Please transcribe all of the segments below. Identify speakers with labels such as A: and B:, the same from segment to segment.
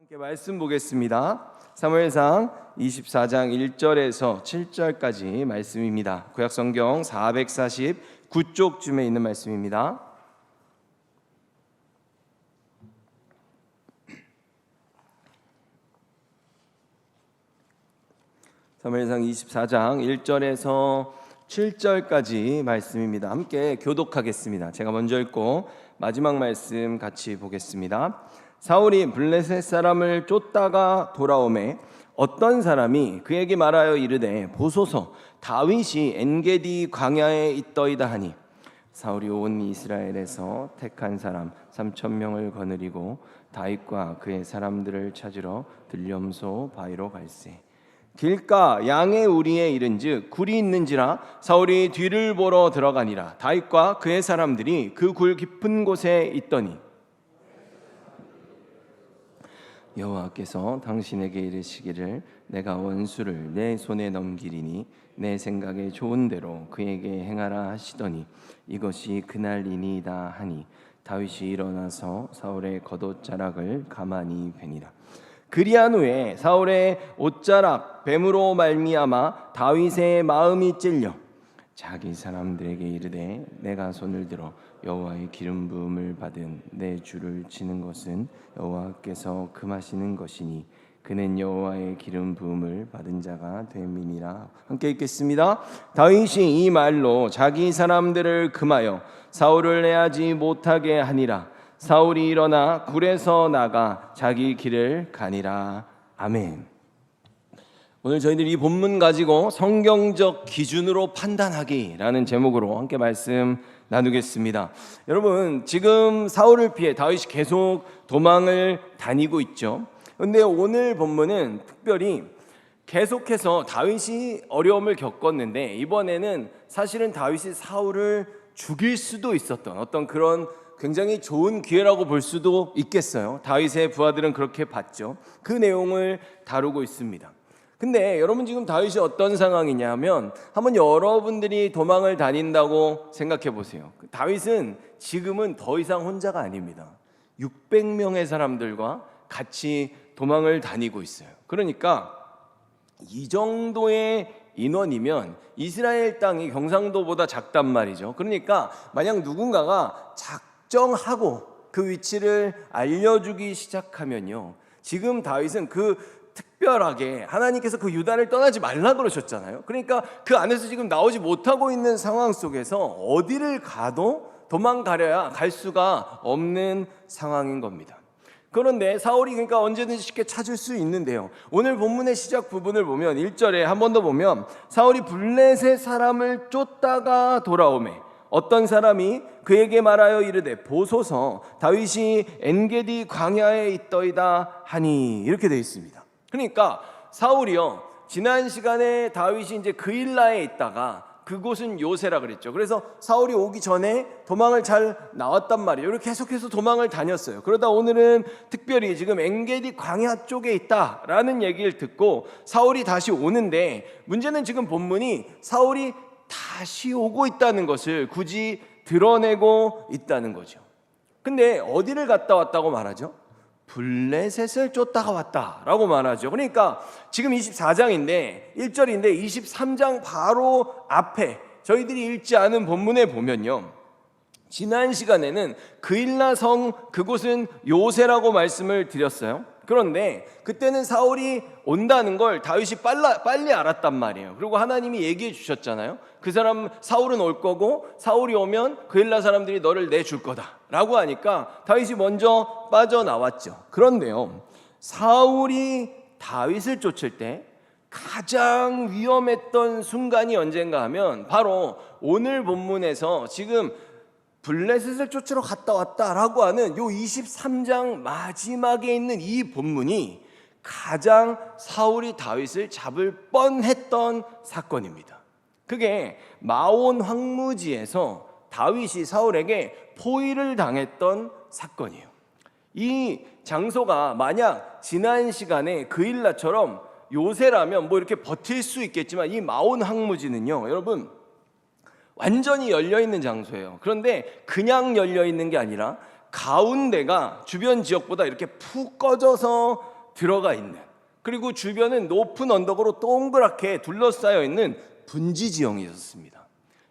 A: 함께 말씀 보겠습니다. 사무엘상 24장 1절에서 7절까지 말씀입니다. 구약성경 449쪽쯤에 있는 말씀입니다. 사무엘상 24장 1절에서 7절까지 말씀입니다. 함께 교독하겠습니다. 제가 먼저 읽고 마지막 말씀 같이 보겠습니다. 사울이 블레셋 사람을 쫓다가 돌아오매 어떤 사람이 그에게 말하여 이르되 보소서 다윗이 엔게디 광야에 있더이다 하니 사울이 온 이스라엘에서 택한 사람 3,000명을 거느리고 다윗과 그의 사람들을 찾으러 들렴소 바위로 갈새 길가 양의 우리에 이른즉 굴이 있는지라 사울이 뒤를 보러 들어가니라. 다윗과 그의 사람들이 그 굴 깊은 곳에 있더니 여호와께서 당신에게 이르시기를 내가 원수를 내 손에 넘기리니 내 생각에 좋은 대로 그에게 행하라 하시더니 이것이 그날이니이다 하니 다윗이 일어나서 사울의 겉옷자락을 가만히 베니라. 그리한 후에 사울의 옷자락 뱀으로 말미암아 다윗의 마음이 찔려 자기 사람들에게 이르되 내가 손을 들어 여호와의 기름 부음을 받은 내 주를 치는 것은 여호와께서 금하시는 것이니 그는 여호와의 기름 부음을 받은 자가 됨이니라. 함께 읽겠습니다. 다윗이 이 말로 자기 사람들을 금하여 사울을 내하지 못하게 하니라. 사울이 일어나 굴에서 나가 자기 길을 가니라. 아멘. 오늘 저희들이 이 본문 가지고 성경적 기준으로 판단하기라는 제목으로 함께 말씀 나누겠습니다. 여러분, 지금 사울을 피해 다윗이 계속 도망을 다니고 있죠. 그런데 오늘 본문은 특별히 계속해서 다윗이 어려움을 겪었는데 이번에는 사실은 다윗이 사울을 죽일 수도 있었던 어떤 그런 굉장히 좋은 기회라고 볼 수도 있겠어요. 다윗의 부하들은 그렇게 봤죠. 그 내용을 다루고 있습니다. 근데 여러분, 지금 다윗이 어떤 상황이냐면 한번 여러분들이 도망을 다닌다고 생각해 보세요. 다윗은 지금은 더 이상 혼자가 아닙니다. 600명의 사람들과 같이 도망을 다니고 있어요. 그러니까 이 정도의 인원이면 이스라엘 땅이 경상도보다 작단 말이죠. 그러니까 만약 누군가가 작정하고 그 위치를 알려주기 시작하면요, 지금 다윗은 특별하게 하나님께서 그 유다를 떠나지 말라 그러셨잖아요. 그러니까 그 안에서 지금 나오지 못하고 있는 상황 속에서 어디를 가도 도망가려야 갈 수가 없는 상황인 겁니다. 그런데 사울이 그러니까 언제든지 쉽게 찾을 수 있는데요, 오늘 본문의 시작 부분을 보면 1절에 한 번 더 보면 사울이 블레셋 사람을 쫓다가 돌아오매 어떤 사람이 그에게 말하여 이르되 보소서 다윗이 엔게디 광야에 있더이다 하니 이렇게 되어 있습니다. 그러니까 사울이요, 지난 시간에 다윗이 이제 그일라에 있다가 그곳은 요새라 그랬죠. 그래서 사울이 오기 전에 도망을 잘 나왔단 말이에요. 이렇게 계속해서 도망을 다녔어요. 그러다 오늘은 특별히 지금 엔게디 광야 쪽에 있다라는 얘기를 듣고 사울이 다시 오는데, 문제는 지금 본문이 사울이 다시 오고 있다는 것을 굳이 드러내고 있다는 거죠. 근데 어디를 갔다 왔다고 말하죠? 블레셋을 쫓다가 왔다라고 말하죠. 그러니까 지금 24장인데 1절인데 23장 바로 앞에 저희들이 읽지 않은 본문에 보면요, 지난 시간에는 그일라 성 그곳은 요새라고 말씀을 드렸어요. 그런데 그때는 사울이 온다는 걸 다윗이 빨리 알았단 말이에요. 그리고 하나님이 얘기해 주셨잖아요. 그 사람 사울은 올 거고 사울이 오면 그일라 사람들이 너를 내줄 거다라고 하니까 다윗이 먼저 빠져나왔죠. 그런데요, 사울이 다윗을 쫓을 때 가장 위험했던 순간이 언젠가 하면 바로 오늘 본문에서 지금 블레셋을 쫓으러 갔다 왔다라고 하는 요 23장 마지막에 있는 이 본문이 가장 사울이 다윗을 잡을 뻔했던 사건입니다. 그게 마온 황무지에서 다윗이 사울에게 포위를 당했던 사건이에요. 이 장소가 만약 지난 시간에 그일라처럼 요새라면 뭐 이렇게 버틸 수 있겠지만 이 마온 황무지는요, 여러분, 완전히 열려있는 장소예요. 그런데 그냥 열려있는 게 아니라 가운데가 주변 지역보다 이렇게 푹 꺼져서 들어가 있는, 그리고 주변은 높은 언덕으로 동그랗게 둘러싸여 있는 분지 지형이었습니다.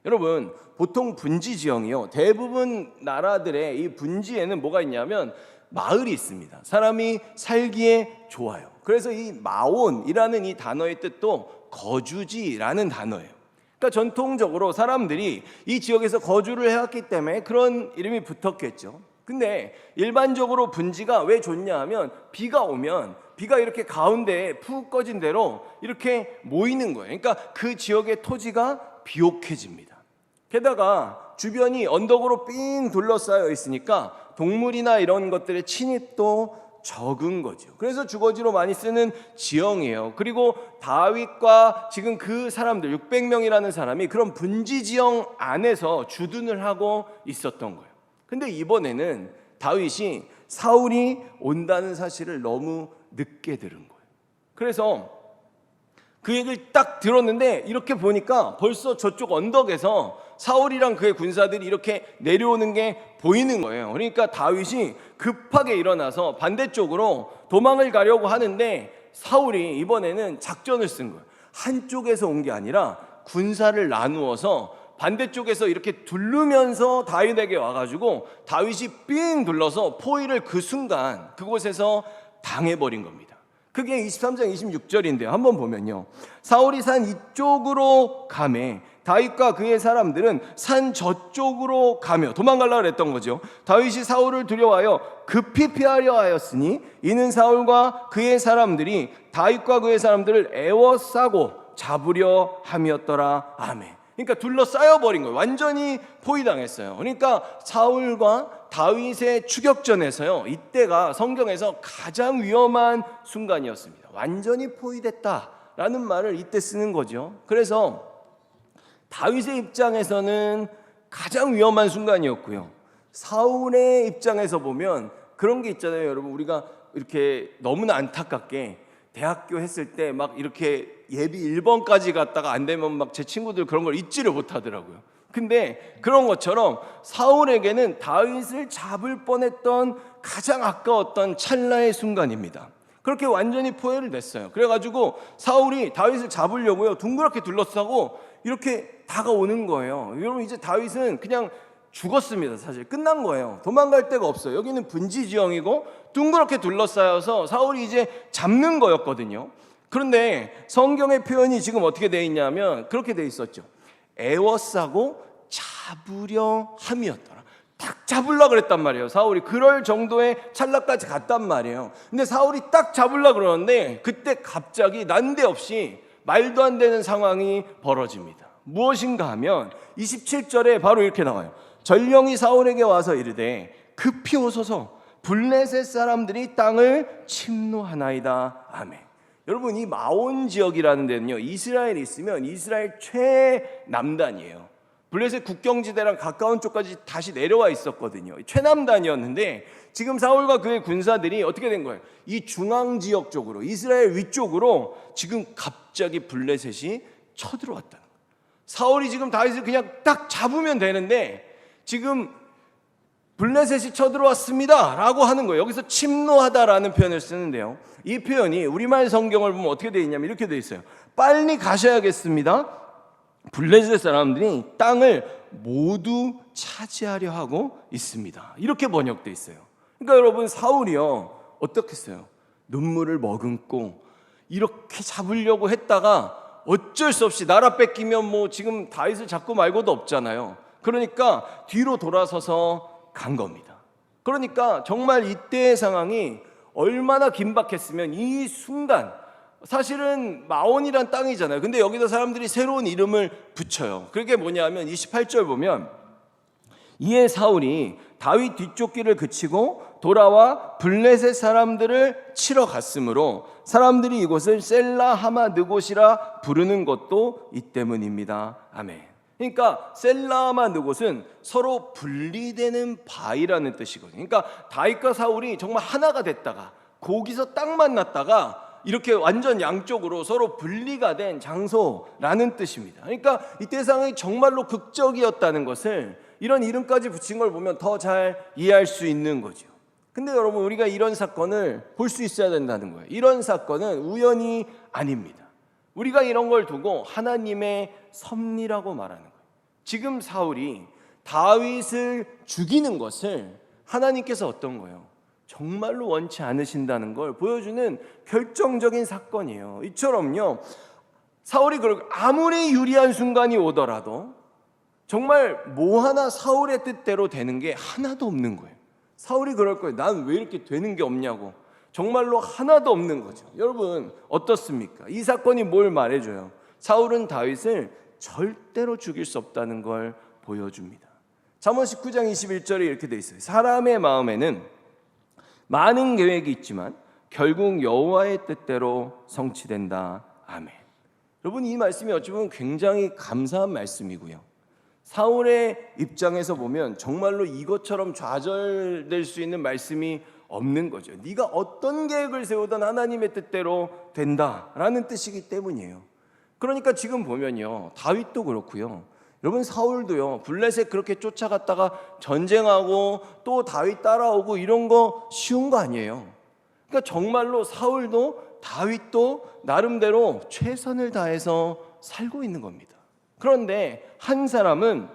A: 여러분, 보통 분지 지형이요, 대부분 나라들의 이 분지에는 뭐가 있냐면 마을이 있습니다. 사람이 살기에 좋아요. 그래서 이 마온이라는 이 단어의 뜻도 거주지라는 단어예요. 그러니까 전통적으로 사람들이 이 지역에서 거주를 해왔기 때문에 그런 이름이 붙었겠죠. 근데 일반적으로 분지가 왜 좋냐 하면, 비가 오면 비가 이렇게 가운데에 푹 꺼진 대로 이렇게 모이는 거예요. 그러니까 그 지역의 토지가 비옥해집니다. 게다가 주변이 언덕으로 삥 둘러싸여 있으니까 동물이나 이런 것들의 침입도 적은 거죠. 그래서 주거지로 많이 쓰는 지형이에요. 그리고 다윗과 지금 그 사람들 600명이라는 사람이 그런 분지 지형 안에서 주둔을 하고 있었던 거예요. 근데 이번에는 다윗이 사울이 온다는 사실을 너무 늦게 들은 거예요. 그래서 그 얘기를 딱 들었는데 이렇게 보니까 벌써 저쪽 언덕에서 사울이랑 그의 군사들이 이렇게 내려오는 게 보이는 거예요. 그러니까 다윗이 급하게 일어나서 반대쪽으로 도망을 가려고 하는데, 사울이 이번에는 작전을 쓴 거예요. 한쪽에서 온 게 아니라 군사를 나누어서 반대쪽에서 이렇게 두르면서 다윗에게 와가지고 다윗이 삥 둘러서 포위를 그 순간 그곳에서 당해버린 겁니다. 그게 23장 26절인데요. 한번 보면요, 사울이 산 이쪽으로 가매 다윗과 그의 사람들은 산 저쪽으로 가며 도망가려고 했던 거죠. 다윗이 사울을 두려워하여 급히 피하려 하였으니 이는 사울과 그의 사람들이 다윗과 그의 사람들을 애워싸고 잡으려 함이었더라. 아멘. 그러니까 둘러싸여 버린 거예요. 완전히 포위당했어요. 그러니까 사울과 다윗의 추격전에서요, 이때가 성경에서 가장 위험한 순간이었습니다. 완전히 포위됐다라는 말을 이때 쓰는 거죠. 그래서 다윗의 입장에서는 가장 위험한 순간이었고요, 사울의 입장에서 보면 그런 게 있잖아요. 여러분, 우리가 이렇게 너무나 안타깝게 대학교 했을 때 막 이렇게 예비 1번까지 갔다가 안 되면 막 제 친구들 그런 걸 잊지를 못하더라고요. 근데 그런 것처럼 사울에게는 다윗을 잡을 뻔했던 가장 아까웠던 찰나의 순간입니다. 그렇게 완전히 포획을 냈어요. 그래가지고 사울이 다윗을 잡으려고요, 둥그렇게 둘러싸고 이렇게 다가오는 거예요. 여러분, 이제 다윗은 그냥 죽었습니다. 사실 끝난 거예요. 도망갈 데가 없어요. 여기는 분지 지형이고 둥그렇게 둘러싸여서 사울이 이제 잡는 거였거든요. 그런데 성경의 표현이 지금 어떻게 되어 있냐면 그렇게 되어 있었죠. 애워싸고 잡으려 함이었더라. 딱 잡으려고 그랬단 말이에요. 사울이 그럴 정도의 찰나까지 갔단 말이에요. 근데 사울이 딱 잡으려고 그러는데 그때 갑자기 난데없이 말도 안 되는 상황이 벌어집니다. 무엇인가 하면 27절에 바로 이렇게 나와요. 전령이 사울에게 와서 이르되 급히 오소서 블레셋 사람들이 땅을 침노하나이다. 아멘. 여러분, 이 마온 지역이라는 데는요, 이스라엘이 있으면 이스라엘 최남단이에요. 블레셋 국경지대랑 가까운 쪽까지 다시 내려와 있었거든요. 최남단이었는데 지금 사울과 그의 군사들이 어떻게 된 거예요? 이 중앙 지역 쪽으로, 이스라엘 위쪽으로 지금 갑자기 블레셋이 쳐들어왔다는 거예요. 사울이 지금 다윗을 그냥 딱 잡으면 되는데 지금 블레셋이 쳐들어왔습니다 라고 하는 거예요. 여기서 침노하다라는 표현을 쓰는데요, 이 표현이 우리말 성경을 보면 어떻게 되어 있냐면 이렇게 되어 있어요. 빨리 가셔야겠습니다. 블레셋 사람들이 땅을 모두 차지하려 하고 있습니다. 이렇게 번역되어 있어요. 그러니까 여러분, 사울이요 어떻겠어요? 눈물을 머금고 이렇게 잡으려고 했다가 어쩔 수 없이 나라 뺏기면 뭐 지금 다윗을 잡고 말고도 없잖아요. 그러니까 뒤로 돌아서서 간 겁니다. 그러니까 정말 이때의 상황이 얼마나 긴박했으면 이 순간, 사실은 마온이란 땅이잖아요. 근데 여기다 사람들이 새로운 이름을 붙여요. 그게 뭐냐면 28절 보면 이에 사울이 다윗 뒤쪽 길을 그치고 돌아와 블레셋 사람들을 치러 갔으므로 사람들이 이곳을 셀라 하마 느곳이라 부르는 것도 이 때문입니다. 아멘. 그러니까 셀라 하마 느곳은 서로 분리되는 바위라는 뜻이거든요. 그러니까 다윗과 사울이 정말 하나가 됐다가 거기서 딱 만났다가 이렇게 완전 양쪽으로 서로 분리가 된 장소라는 뜻입니다. 그러니까 이때 상황이 정말로 극적이었다는 것을 이런 이름까지 붙인 걸 보면 더 잘 이해할 수 있는 거죠. 근데 여러분, 우리가 이런 사건을 볼 수 있어야 된다는 거예요. 이런 사건은 우연이 아닙니다. 우리가 이런 걸 두고 하나님의 섭리라고 말하는 거예요. 지금 사울이 다윗을 죽이는 것을 하나님께서 어떤 거예요? 정말로 원치 않으신다는 걸 보여주는 결정적인 사건이에요. 이처럼요, 사울이 아무리 유리한 순간이 오더라도 정말 뭐 하나 사울의 뜻대로 되는 게 하나도 없는 거예요. 사울이 그럴 거예요. 난 왜 이렇게 되는 게 없냐고. 정말로 하나도 없는 거죠. 여러분, 어떻습니까? 이 사건이 뭘 말해줘요? 사울은 다윗을 절대로 죽일 수 없다는 걸 보여줍니다. 잠언 19장 21절에 이렇게 돼 있어요. 사람의 마음에는 많은 계획이 있지만 결국 여호와의 뜻대로 성취된다. 아멘. 여러분, 이 말씀이 어찌 보면 굉장히 감사한 말씀이고요, 사울의 입장에서 보면 정말로 이것처럼 좌절될 수 있는 말씀이 없는 거죠. 네가 어떤 계획을 세우든 하나님의 뜻대로 된다라는 뜻이기 때문이에요. 그러니까 지금 보면요, 다윗도 그렇고요, 여러분 사울도요, 블레셋 그렇게 쫓아갔다가 전쟁하고 또 다윗 따라오고 이런 거 쉬운 거 아니에요. 그러니까 정말로 사울도 다윗도 나름대로 최선을 다해서 살고 있는 겁니다. 그런데 한 사람은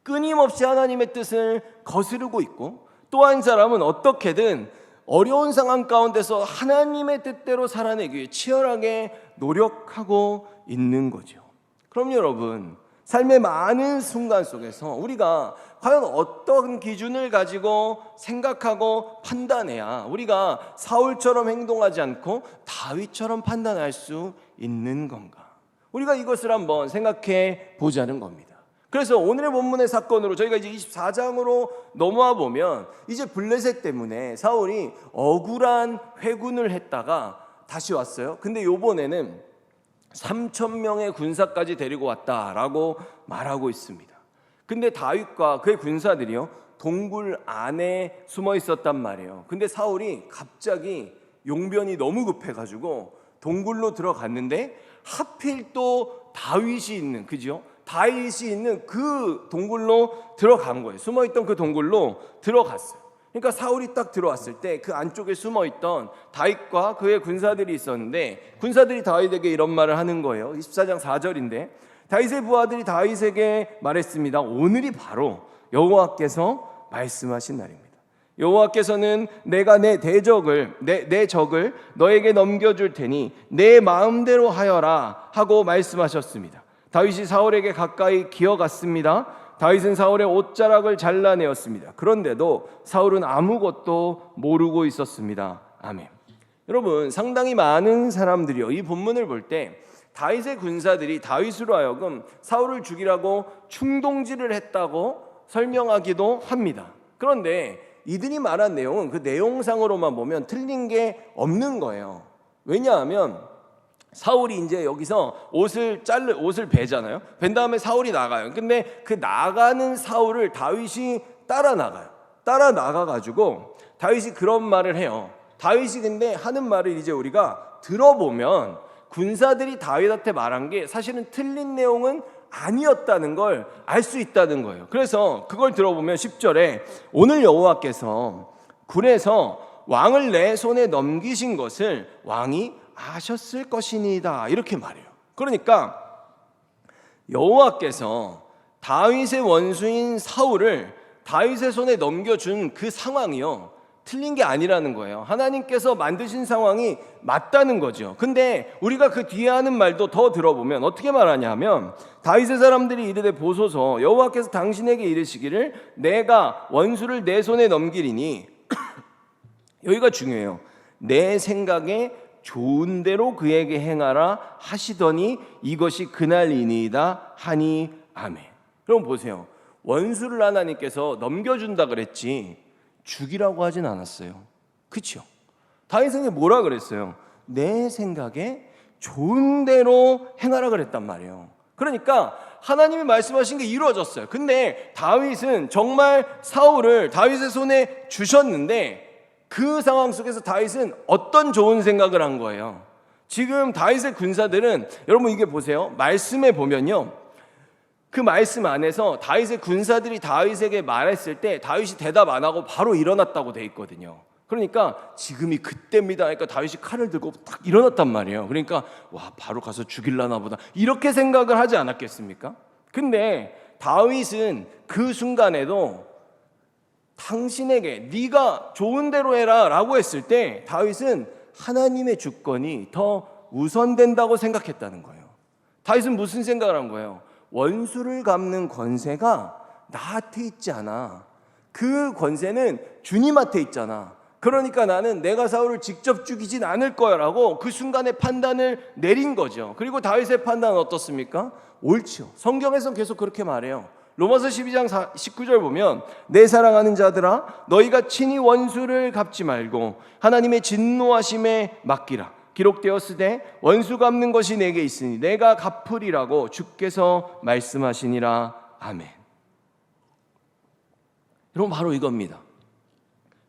A: 끊임없이 하나님의 뜻을 거스르고 있고, 또 한 사람은 어떻게든 어려운 상황 가운데서 하나님의 뜻대로 살아내기 위해 치열하게 노력하고 있는 거죠. 그럼 여러분, 삶의 많은 순간 속에서 우리가 과연 어떤 기준을 가지고 생각하고 판단해야 우리가 사울처럼 행동하지 않고 다윗처럼 판단할 수 있는 건가? 우리가 이것을 한번 생각해 보자는 겁니다. 그래서 오늘의 본문의 사건으로 저희가 이제 24장으로 넘어와 보면, 이제 블레셋 때문에 사울이 억울한 회군을 했다가 다시 왔어요. 근데 이번에는 3,000명의 군사까지 데리고 왔다라고 말하고 있습니다. 근데 다윗과 그의 군사들이요, 동굴 안에 숨어 있었단 말이에요. 근데 사울이 갑자기 용변이 너무 급해가지고 동굴로 들어갔는데, 하필 또 다윗이 있는, 그죠? 다윗이 있는 그 동굴로 들어간 거예요. 숨어있던 그 동굴로 들어갔어요. 그러니까 사울이 딱 들어왔을 때 그 안쪽에 숨어있던 다윗과 그의 군사들이 있었는데, 군사들이 다윗에게 이런 말을 하는 거예요. 24장 4절인데 다윗의 부하들이 다윗에게 말했습니다. 오늘이 바로 여호와께서 말씀하신 날입니다. 여호와께서는 내가 내 적을 너에게 넘겨줄 테니 내 마음대로 하여라 하고 말씀하셨습니다. 다윗이 사울에게 가까이 기어갔습니다. 다윗은 사울의 옷자락을 잘라내었습니다. 그런데도 사울은 아무것도 모르고 있었습니다. 아멘. 여러분, 상당히 많은 사람들이요, 이 본문을 볼 때 다윗의 군사들이 다윗으로 하여금 사울을 죽이라고 충동질을 했다고 설명하기도 합니다. 그런데 이들이 말한 내용은 그 내용상으로만 보면 틀린 게 없는 거예요. 왜냐하면 사울이 이제 여기서 옷을 베잖아요. 벤 다음에 사울이 나가요. 근데 그 나가는 사울을 다윗이 따라 나가가지고 다윗이 그런 말을 해요. 다윗이 근데 하는 말을 이제 우리가 들어보면 군사들이 다윗한테 말한 게 사실은 틀린 내용은 아니었다는 걸 알 수 있다는 거예요. 그래서 그걸 들어보면 10절에 오늘 여호와께서 굴에서 왕을 내 손에 넘기신 것을 왕이 아셨을 것이니이다, 이렇게 말해요. 그러니까 여호와께서 다윗의 원수인 사울을 다윗의 손에 넘겨준 그 상황이요, 틀린 게 아니라는 거예요. 하나님께서 만드신 상황이 맞다는 거죠. 근데 우리가 그 뒤에 하는 말도 더 들어보면 어떻게 말하냐면, 다윗의 사람들이 이르되 보소서 여호와께서 당신에게 이르시기를 내가 원수를 내 손에 넘기리니 여기가 중요해요. 내 생각에 좋은 대로 그에게 행하라 하시더니 이것이 그날이니이다 하니 아멘. 그럼 보세요. 원수를 하나님께서 넘겨준다 그랬지 죽이라고 하진 않았어요. 그렇죠? 다윗에게 뭐라 그랬어요? 내 생각에 좋은 대로 행하라 그랬단 말이에요. 그러니까 하나님이 말씀하신 게 이루어졌어요. 근데 다윗은 정말 사울을 다윗의 손에 주셨는데, 그 상황 속에서 다윗은 어떤 좋은 생각을 한 거예요? 지금 다윗의 군사들은, 여러분 이게 보세요. 말씀에 보면요, 그 말씀 안에서 다윗의 군사들이 다윗에게 말했을 때 다윗이 대답 안 하고 바로 일어났다고 돼 있거든요. 그러니까 지금이 그때입니다. 그러니까 다윗이 칼을 들고 딱 일어났단 말이에요. 그러니까 와, 바로 가서 죽일라나 보다, 이렇게 생각을 하지 않았겠습니까? 근데 다윗은 그 순간에도 당신에게 네가 좋은 대로 해라 라고 했을 때 다윗은 하나님의 주권이 더 우선된다고 생각했다는 거예요. 다윗은 무슨 생각을 한 거예요? 원수를 갚는 권세가 나한테 있지 않아. 그 권세는 주님한테 있잖아. 그러니까 나는 내가 사울을 직접 죽이진 않을 거야 라고 그 순간에 판단을 내린 거죠. 그리고 다윗의 판단은 어떻습니까? 옳지요. 성경에서는 계속 그렇게 말해요. 로마서 12장 19절 보면 내 사랑하는 자들아 너희가 친히 원수를 갚지 말고 하나님의 진노하심에 맡기라. 기록되었으되 원수 갚는 것이 내게 있으니 내가 갚으리라고 주께서 말씀하시니라. 아멘. 여러분, 바로 이겁니다.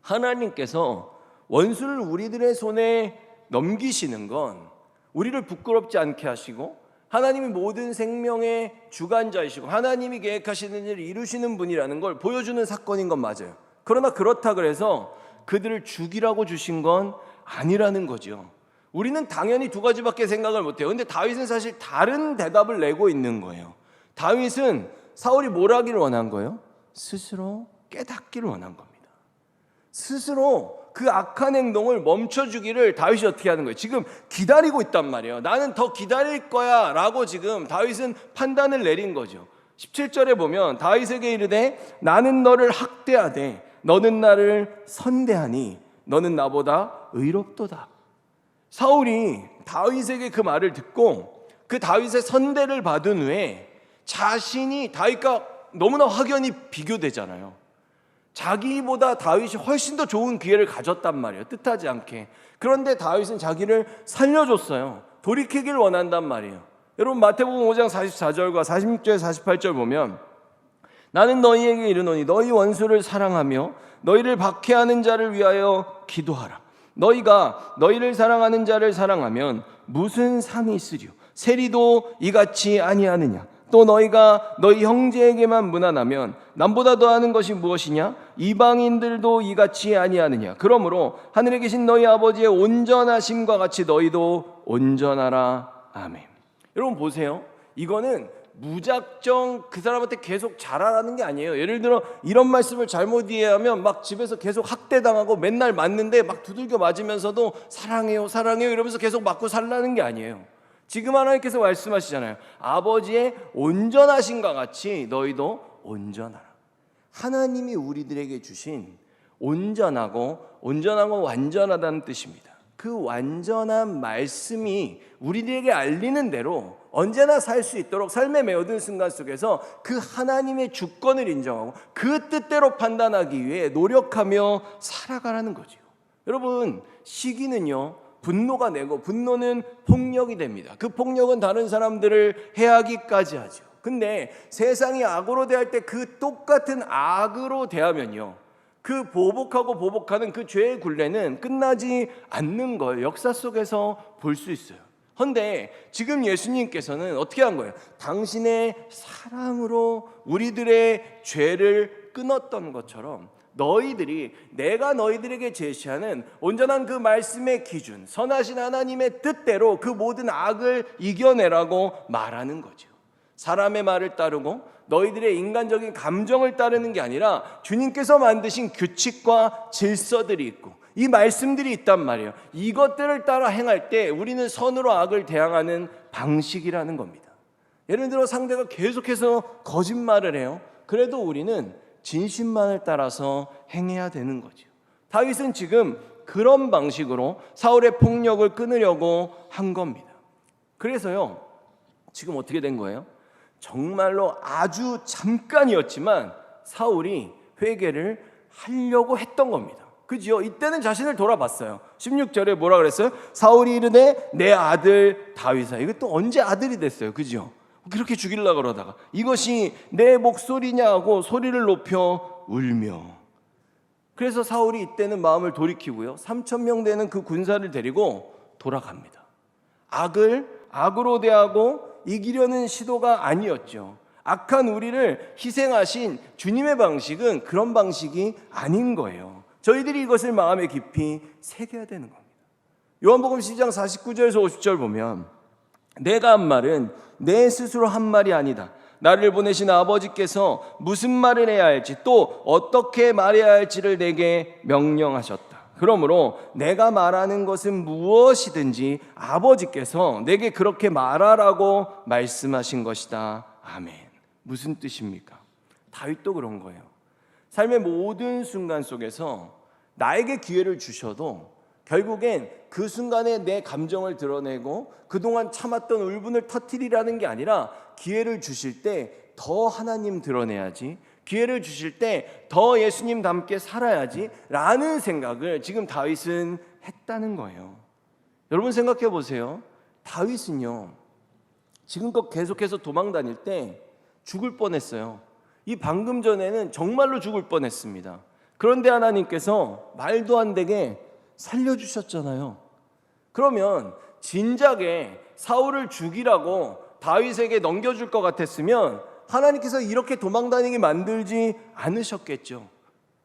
A: 하나님께서 원수를 우리들의 손에 넘기시는 건 우리를 부끄럽지 않게 하시고 하나님이 모든 생명의 주관자이시고 하나님이 계획하시는 일을 이루시는 분이라는 걸 보여주는 사건인 건 맞아요. 그러나 그렇다 그래서 그들을 죽이라고 주신 건 아니라는 거죠. 우리는 당연히 두 가지밖에 생각을 못해요. 근데 다윗은 사실 다른 대답을 내고 있는 거예요. 다윗은 사울이 뭘 하기를 원한 거예요? 스스로 깨닫기를 원한 겁니다. 스스로 그 악한 행동을 멈춰주기를 다윗이 어떻게 하는 거예요? 지금 기다리고 있단 말이에요. 나는 더 기다릴 거야 라고 지금 다윗은 판단을 내린 거죠. 17절에 보면 다윗에게 이르되 나는 너를 학대하되 너는 나를 선대하니 너는 나보다 의롭도다. 사울이 다윗에게 그 말을 듣고 그 다윗의 선대를 받은 후에 자신이 다윗과 너무나 확연히 비교되잖아요. 자기보다 다윗이 훨씬 더 좋은 기회를 가졌단 말이에요. 뜻하지 않게. 그런데 다윗은 자기를 살려줬어요. 돌이키길 원한단 말이에요. 여러분, 마태복음 5장 44절과 46절 48절 보면 나는 너희에게 이르노니 너희 원수를 사랑하며 너희를 박해하는 자를 위하여 기도하라. 너희가 너희를 사랑하는 자를 사랑하면 무슨 상이 있으리요? 세리도 이같이 아니하느냐? 또 너희가 너희 형제에게만 무난하면 남보다 더하는 것이 무엇이냐? 이방인들도 이같이 아니하느냐? 그러므로 하늘에 계신 너희 아버지의 온전하심과 같이 너희도 온전하라. 아멘. 여러분 보세요. 이거는 무작정 그 사람한테 계속 잘하라는 게 아니에요. 예를 들어 이런 말씀을 잘못 이해하면 막 집에서 계속 학대당하고 맨날 맞는데 막 두들겨 맞으면서도 사랑해요 사랑해요 이러면서 계속 맞고 살라는 게 아니에요. 지금 하나님께서 말씀하시잖아요. 아버지의 온전하심과 같이 너희도 온전하라. 하나님이 우리들에게 주신 온전하고 완전하다는 뜻입니다. 그 완전한 말씀이 우리들에게 알리는 대로 언제나 살 수 있도록 삶의 모든 순간 속에서 그 하나님의 주권을 인정하고 그 뜻대로 판단하기 위해 노력하며 살아가라는 거죠. 여러분, 시기는요 분노가 내고 분노는 폭력이 됩니다. 그 폭력은 다른 사람들을 해하기까지 하죠. 근데 세상이 악으로 대할 때 그 똑같은 악으로 대하면요 그 보복하는 그 죄의 굴레는 끝나지 않는 걸 역사 속에서 볼 수 있어요. 그런데 지금 예수님께서는 어떻게 한 거예요? 당신의 사랑으로 우리들의 죄를 끊었던 것처럼 너희들이 내가 너희들에게 제시하는 온전한 그 말씀의 기준, 선하신 하나님의 뜻대로 그 모든 악을 이겨내라고 말하는 거죠. 사람의 말을 따르고 너희들의 인간적인 감정을 따르는 게 아니라 주님께서 만드신 규칙과 질서들이 있고 이 말씀들이 있단 말이에요. 이것들을 따라 행할 때 우리는 선으로 악을 대항하는 방식이라는 겁니다. 예를 들어 상대가 계속해서 거짓말을 해요. 그래도 우리는 진심만을 따라서 행해야 되는 거죠. 다윗은 지금 그런 방식으로 사울의 폭력을 끊으려고 한 겁니다. 그래서요 지금 어떻게 된 거예요? 정말로 아주 잠깐이었지만 사울이 회개를 하려고 했던 겁니다. 그죠? 이때는 자신을 돌아봤어요. 16절에 뭐라 그랬어요? 사울이 이르되 내 아들 다윗아. 이거 또 언제 아들이 됐어요? 그죠? 그렇게 죽이려고 그러다가 이것이 내 목소리냐 하고 소리를 높여 울며. 그래서 사울이 이때는 마음을 돌이키고요 3,000명 되는 그 군사를 데리고 돌아갑니다. 악을 악으로 대하고 이기려는 시도가 아니었죠. 악한 우리를 희생하신 주님의 방식은 그런 방식이 아닌 거예요. 저희들이 이것을 마음에 깊이 새겨야 되는 겁니다. 요한복음 10장 49절에서 50절 보면 내가 한 말은 내 스스로 한 말이 아니다. 나를 보내신 아버지께서 무슨 말을 해야 할지 또 어떻게 말해야 할지를 내게 명령하셨다. 그러므로 내가 말하는 것은 무엇이든지 아버지께서 내게 그렇게 말하라고 말씀하신 것이다. 아멘. 무슨 뜻입니까? 다윗도 그런 거예요. 삶의 모든 순간 속에서 나에게 기회를 주셔도 결국엔 그 순간에 내 감정을 드러내고 그동안 참았던 울분을 터뜨리라는 게 아니라 기회를 주실 때 더 하나님 드러내야지, 기회를 주실 때 더 예수님 닮게 살아야지 라는 생각을 지금 다윗은 했다는 거예요. 여러분 생각해 보세요. 다윗은요 지금껏 계속해서 도망 다닐 때 죽을 뻔했어요. 이 방금 전에는 정말로 죽을 뻔했습니다. 그런데 하나님께서 말도 안 되게 살려주셨잖아요. 그러면 진작에 사울을 죽이라고 다윗에게 넘겨줄 것 같았으면 하나님께서 이렇게 도망다니게 만들지 않으셨겠죠.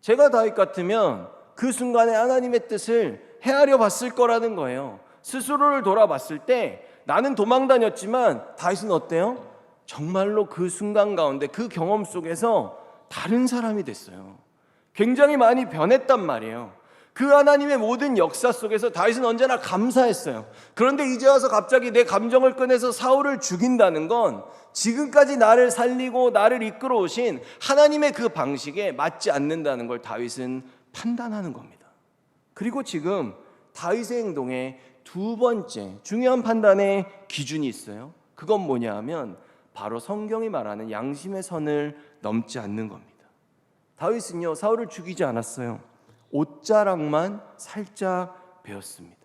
A: 제가 다윗 같으면 그 순간에 하나님의 뜻을 헤아려 봤을 거라는 거예요. 스스로를 돌아봤을 때 나는 도망다녔지만 다윗은 어때요? 정말로 그 순간 가운데 그 경험 속에서 다른 사람이 됐어요. 굉장히 많이 변했단 말이에요. 그 하나님의 모든 역사 속에서 다윗은 언제나 감사했어요. 그런데 이제 와서 갑자기 내 감정을 꺼내서 사울을 죽인다는 건 지금까지 나를 살리고 나를 이끌어 오신 하나님의 그 방식에 맞지 않는다는 걸 다윗은 판단하는 겁니다. 그리고 지금 다윗의 행동에 두 번째 중요한 판단의 기준이 있어요. 그건 뭐냐 하면 바로 성경이 말하는 양심의 선을 넘지 않는 겁니다. 다윗은요 사울을 죽이지 않았어요. 옷자락만 살짝 베었습니다.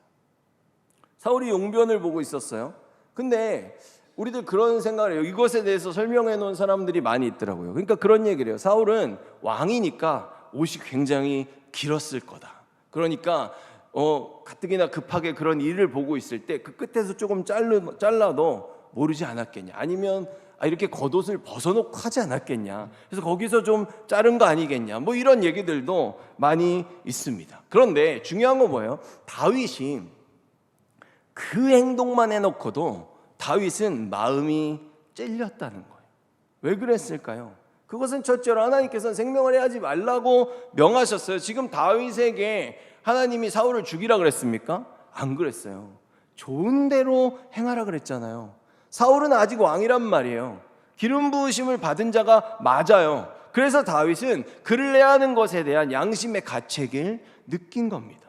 A: 사울이 용변을 보고 있었어요. 근데 우리들 그런 생각을 해요. 이것에 대해서 설명해 놓은 사람들이 많이 있더라고요. 그러니까 그런 얘기를 해요. 사울은 왕이니까 옷이 굉장히 길었을 거다. 그러니까 가뜩이나 급하게 그런 일을 보고 있을 때 그 끝에서 조금 잘라도 모르지 않았겠냐. 아니면 이렇게 겉옷을 벗어놓고 하지 않았겠냐. 그래서 거기서 좀 자른 거 아니겠냐. 뭐 이런 얘기들도 많이 있습니다. 그런데 중요한 건 뭐예요? 다윗이 그 행동만 해놓고도 다윗은 마음이 찔렸다는 거예요. 왜 그랬을까요? 그것은 첫째로 하나님께서는 생명을 해하지 말라고 명하셨어요. 지금 다윗에게 하나님이 사울을 죽이라 그랬습니까? 안 그랬어요. 좋은 대로 행하라 그랬잖아요. 사울은 아직 왕이란 말이에요. 기름 부으심을 받은 자가 맞아요. 그래서 다윗은 그를 해야 하는 것에 대한 양심의 가책을 느낀 겁니다.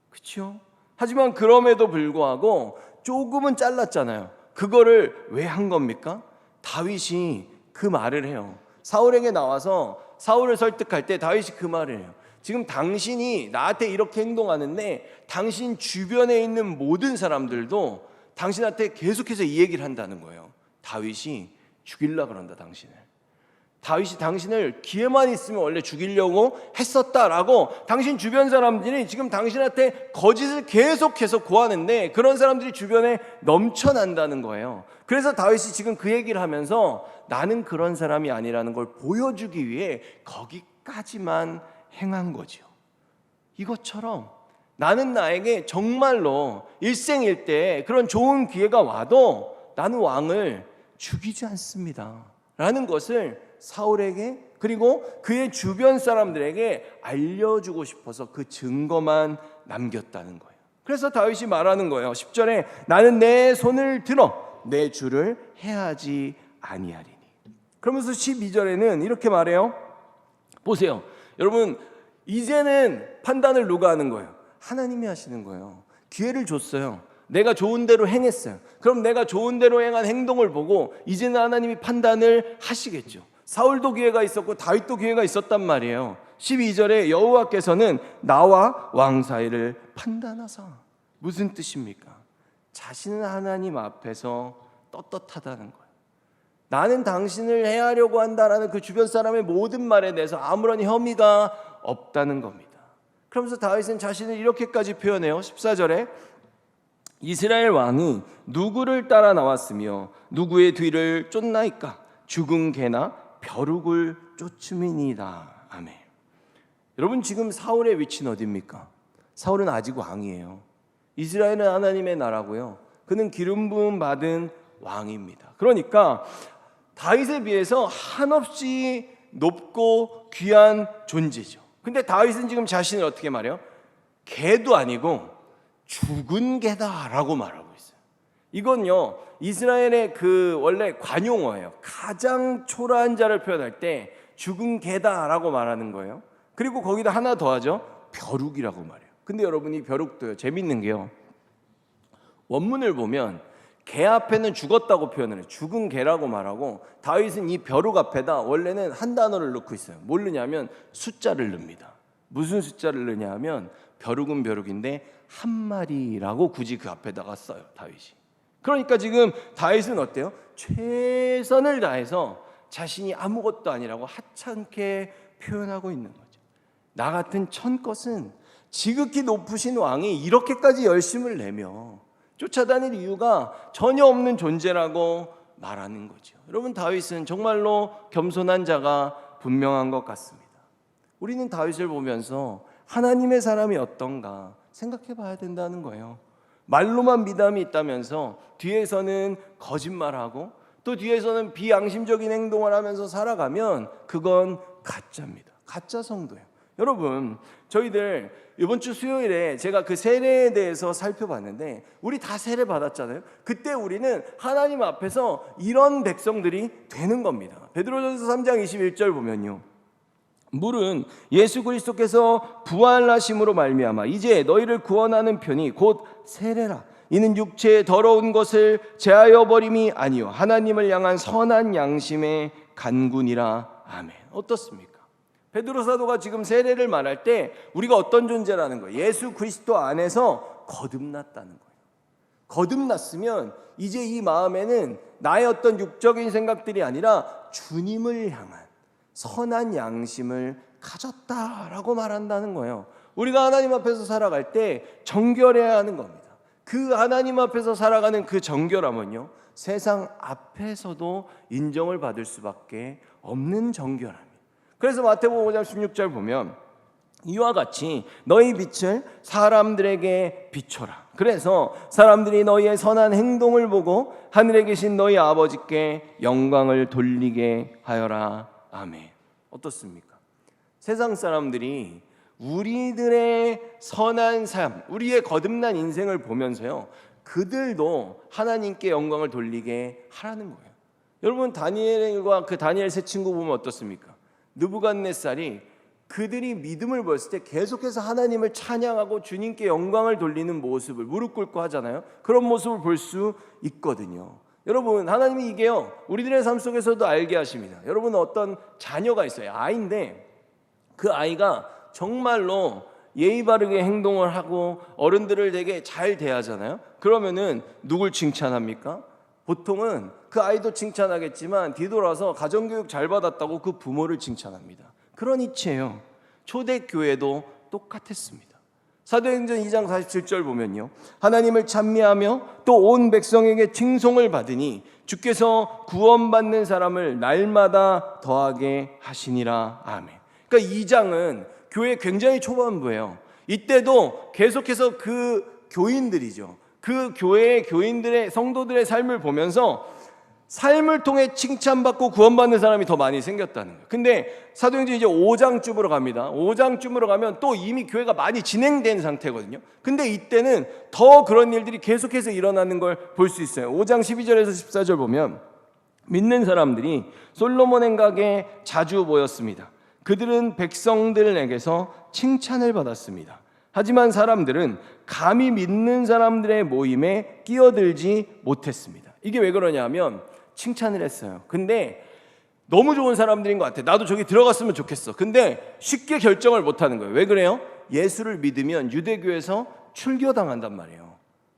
A: 그렇죠? 하지만 그럼에도 불구하고 조금은 잘랐잖아요. 그거를 왜 한 겁니까? 다윗이 그 말을 해요. 사울에게 나와서 사울을 설득할 때 다윗이 그 말을 해요. 지금 당신이 나한테 이렇게 행동하는데 당신 주변에 있는 모든 사람들도 당신한테 계속해서 이 얘기를 한다는 거예요. 다윗이 죽이려고 그런다 당신을. 다윗이 당신을 기회만 있으면 원래 죽이려고 했었다라고 당신 주변 사람들이 지금 당신한테 거짓을 계속해서 고하는데 그런 사람들이 주변에 넘쳐난다는 거예요. 그래서 다윗이 지금 그 얘기를 하면서 나는 그런 사람이 아니라는 걸 보여주기 위해 거기까지만 행한 거죠. 이것처럼 나는 나에게 정말로 일생일대 그런 좋은 기회가 와도 나는 왕을 죽이지 않습니다 라는 것을 사울에게 그리고 그의 주변 사람들에게 알려주고 싶어서 그 증거만 남겼다는 거예요. 그래서 다윗이 말하는 거예요. 10절에 나는 내 손을 들어 내 주를 해하지 아니하리니. 그러면서 12절에는 이렇게 말해요. 보세요. 여러분 이제는 판단을 누가 하는 거예요? 하나님이 하시는 거예요. 기회를 줬어요. 내가 좋은 대로 행했어요. 그럼 내가 좋은 대로 행한 행동을 보고 이제는 하나님이 판단을 하시겠죠. 사울도 기회가 있었고 다윗도 기회가 있었단 말이에요. 12절에 여호와께서는 나와 왕 사이를 판단하사. 무슨 뜻입니까? 자신은 하나님 앞에서 떳떳하다는 거예요. 나는 당신을 해하려고 한다라는 그 주변 사람의 모든 말에 대해서 아무런 혐의가 없다는 겁니다. 그러면서 다윗은 자신을 이렇게까지 표현해요. 14절에 이스라엘 왕이 누구를 따라 나왔으며 누구의 뒤를 쫓나이까? 죽은 개나 벼룩을 쫓음이니이다. 아멘. 여러분, 지금 사울의 위치는 어디입니까? 사울은 아직 왕이에요. 이스라엘은 하나님의 나라고요. 그는 기름 부음 받은 왕입니다. 그러니까 다윗에 비해서 한없이 높고 귀한 존재죠. 근데 다윗은 지금 자신을 어떻게 말해요? 개도 아니고 죽은 개다라고 말하고 있어요. 이건요, 이스라엘의 그 원래 관용어예요. 가장 초라한 자를 표현할 때 죽은 개다라고 말하는 거예요. 그리고 거기다 하나 더 하죠. 벼룩이라고 말해요. 근데 여러분, 이 벼룩도요, 재밌는 게요, 원문을 보면 개 앞에는 죽었다고 표현을 해요. 죽은 개라고 말하고, 다윗은 이 벼룩 앞에다 원래는 한 단어를 넣고 있어요. 뭘 넣냐면 숫자를 넣습니다. 무슨 숫자를 넣냐 하면 벼룩은 벼룩인데 한 마리라고 굳이 그 앞에다가 써요, 다윗이. 그러니까 지금 다윗은 어때요? 최선을 다해서 자신이 아무것도 아니라고 하찮게 표현하고 있는 거죠. 나 같은 천것은 지극히 높으신 왕이 이렇게까지 열심을 내며 쫓아다닐 이유가 전혀 없는 존재라고 말하는 거죠. 여러분, 다윗은 정말로 겸손한 자가 분명한 것 같습니다. 우리는 다윗을 보면서 하나님의 사람이 어떤가 생각해 봐야 된다는 거예요. 말로만 미담이 있다면서 뒤에서는 거짓말하고 또 뒤에서는 비양심적인 행동을 하면서 살아가면 그건 가짜입니다. 가짜 성도예요. 여러분, 저희들 이번 주 수요일에 제가 그 세례에 대해서 살펴봤는데, 우리 다 세례 받았잖아요. 그때 우리는 하나님 앞에서 이런 백성들이 되는 겁니다. 베드로전서 3장 21절 보면요, 물은 예수 그리스도께서 부활하심으로 말미암아 이제 너희를 구원하는 편이 곧 세례라. 이는 육체의 더러운 것을 제하여 버림이 아니요 하나님을 향한 선한 양심의 간군이라. 아멘. 어떻습니까? 베드로 사도가 지금 세례를 말할 때 우리가 어떤 존재라는 거예요? 예수 그리스도 안에서 거듭났다는 거예요. 거듭났으면 이제 이 마음에는 나의 어떤 육적인 생각들이 아니라 주님을 향한 선한 양심을 가졌다라고 말한다는 거예요. 우리가 하나님 앞에서 살아갈 때 정결해야 하는 겁니다. 그 하나님 앞에서 살아가는 그 정결함은요, 세상 앞에서도 인정을 받을 수밖에 없는 정결함이에요. 그래서 마태복음 5장 16절 보면 이와 같이 너희 빛을 사람들에게 비춰라. 그래서 사람들이 너희의 선한 행동을 보고 하늘에 계신 너희 아버지께 영광을 돌리게 하여라. 아멘. 어떻습니까? 세상 사람들이 우리들의 선한 삶, 우리의 거듭난 인생을 보면서요, 그들도 하나님께 영광을 돌리게 하라는 거예요. 여러분, 다니엘과 그 다니엘 세 친구 보면 어떻습니까? 느부갓네살이 그들이 믿음을 보였을 때 계속해서 하나님을 찬양하고 주님께 영광을 돌리는 모습을 무릎 꿇고 하잖아요. 그런 모습을 볼 수 있거든요. 여러분, 하나님이 이게요, 우리들의 삶 속에서도 알게 하십니다. 여러분, 어떤 자녀가 있어요. 아이인데 그 아이가 정말로 예의 바르게 행동을 하고 어른들을 되게 잘 대하잖아요. 그러면은 누굴 칭찬합니까? 보통은 그 아이도 칭찬하겠지만 뒤돌아서 가정교육 잘 받았다고 그 부모를 칭찬합니다. 그런 이치예요. 초대교회도 똑같았습니다. 사도행전 2장 47절 보면요, 하나님을 찬미하며 또 온 백성에게 칭송을 받으니 주께서 구원받는 사람을 날마다 더하게 하시니라. 아멘. 그러니까 2장은 교회 굉장히 초반부예요. 이때도 계속해서 그 교인들이죠, 그 교회의 교인들의 성도들의 삶을 보면서 삶을 통해 칭찬받고 구원받는 사람이 더 많이 생겼다는 거예요. 근데 사도행전 이제 5장쯤으로 갑니다. 5장쯤으로 가면 또 이미 교회가 많이 진행된 상태거든요. 근데 이때는 더 그런 일들이 계속해서 일어나는 걸 볼 수 있어요. 5장 12절에서 14절 보면 믿는 사람들이 솔로몬 행각에 자주 모였습니다. 그들은 백성들에게서 칭찬을 받았습니다. 하지만 사람들은 감히 믿는 사람들의 모임에 끼어들지 못했습니다. 이게 왜 그러냐면 칭찬을 했어요. 근데 너무 좋은 사람들인 것 같아. 나도 저기 들어갔으면 좋겠어. 근데 쉽게 결정을 못하는 거예요. 왜 그래요? 예수를 믿으면 유대교에서 출교당한단 말이에요.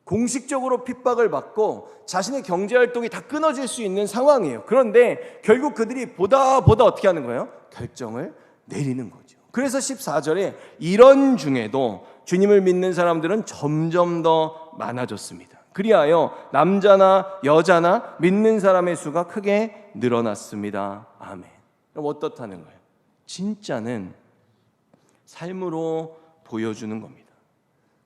A: 공식적으로 핍박을 받고 자신의 경제활동이 다 끊어질 수 있는 상황이에요. 그런데 결국 그들이 보다 어떻게 하는 거예요? 결정을 내리는 거죠. 그래서 14절에 이런 중에도 주님을 믿는 사람들은 점점 더 많아졌습니다. 그리하여 남자나 여자나 믿는 사람의 수가 크게 늘어났습니다. 아멘. 그럼 어떻다는 거예요? 진짜는 삶으로 보여주는 겁니다.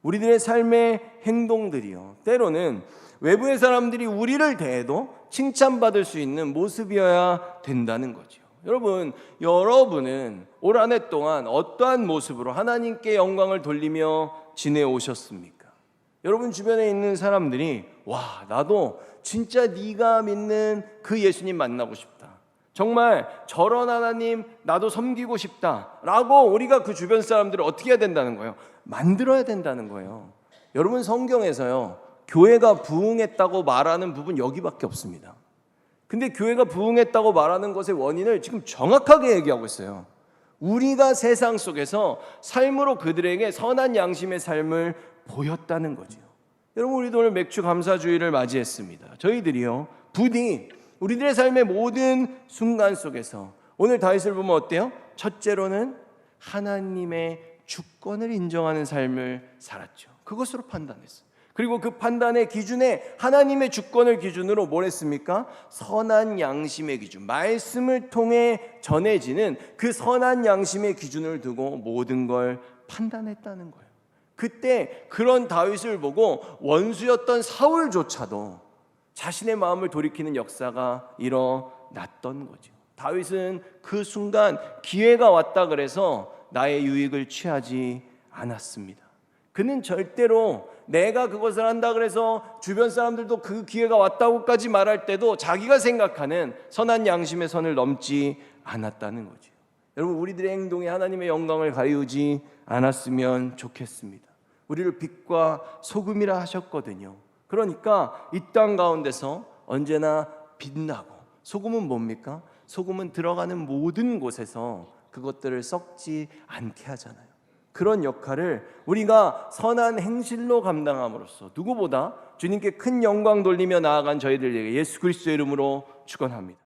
A: 우리들의 삶의 행동들이요, 때로는 외부의 사람들이 우리를 대해도 칭찬받을 수 있는 모습이어야 된다는 거죠. 여러분은 올 한 해 동안 어떠한 모습으로 하나님께 영광을 돌리며 지내오셨습니까? 여러분 주변에 있는 사람들이 와, 나도 진짜 네가 믿는 그 예수님 만나고 싶다, 정말 저런 하나님 나도 섬기고 싶다 라고 우리가 그 주변 사람들을 어떻게 해야 된다는 거예요? 만들어야 된다는 거예요. 여러분, 성경에서요, 교회가 부흥했다고 말하는 부분 여기밖에 없습니다. 근데 교회가 부흥했다고 말하는 것의 원인을 지금 정확하게 얘기하고 있어요. 우리가 세상 속에서 삶으로 그들에게 선한 양심의 삶을 보였다는 거죠. 여러분, 우리도 오늘 맥주 감사주의를 맞이했습니다. 저희들이요, 부디 우리들의 삶의 모든 순간 속에서 오늘 다윗을 보면 어때요? 첫째로는 하나님의 주권을 인정하는 삶을 살았죠. 그것으로 판단했어요. 그리고 그 판단의 기준에 하나님의 주권을 기준으로 뭘 했습니까? 선한 양심의 기준, 말씀을 통해 전해지는 그 선한 양심의 기준을 두고 모든 걸 판단했다는 거예요. 그때 그런 다윗을 보고 원수였던 사울조차도 자신의 마음을 돌이키는 역사가 일어났던 거죠. 다윗은 그 순간 기회가 왔다 그래서 나의 유익을 취하지 않았습니다. 그는 절대로 내가 그것을 한다 그래서 주변 사람들도 그 기회가 왔다고까지 말할 때도 자기가 생각하는 선한 양심의 선을 넘지 않았다는 거죠. 여러분, 우리들의 행동이 하나님의 영광을 가리우지 않았으면 좋겠습니다. 우리를 빛과 소금이라 하셨거든요. 그러니까 이 땅 가운데서 언제나 빛나고, 소금은 뭡니까? 소금은 들어가는 모든 곳에서 그것들을 썩지 않게 하잖아요. 그런 역할을 우리가 선한 행실로 감당함으로써 누구보다 주님께 큰 영광 돌리며 나아간 저희들에게 예수 그리스도의 이름으로 축원합니다.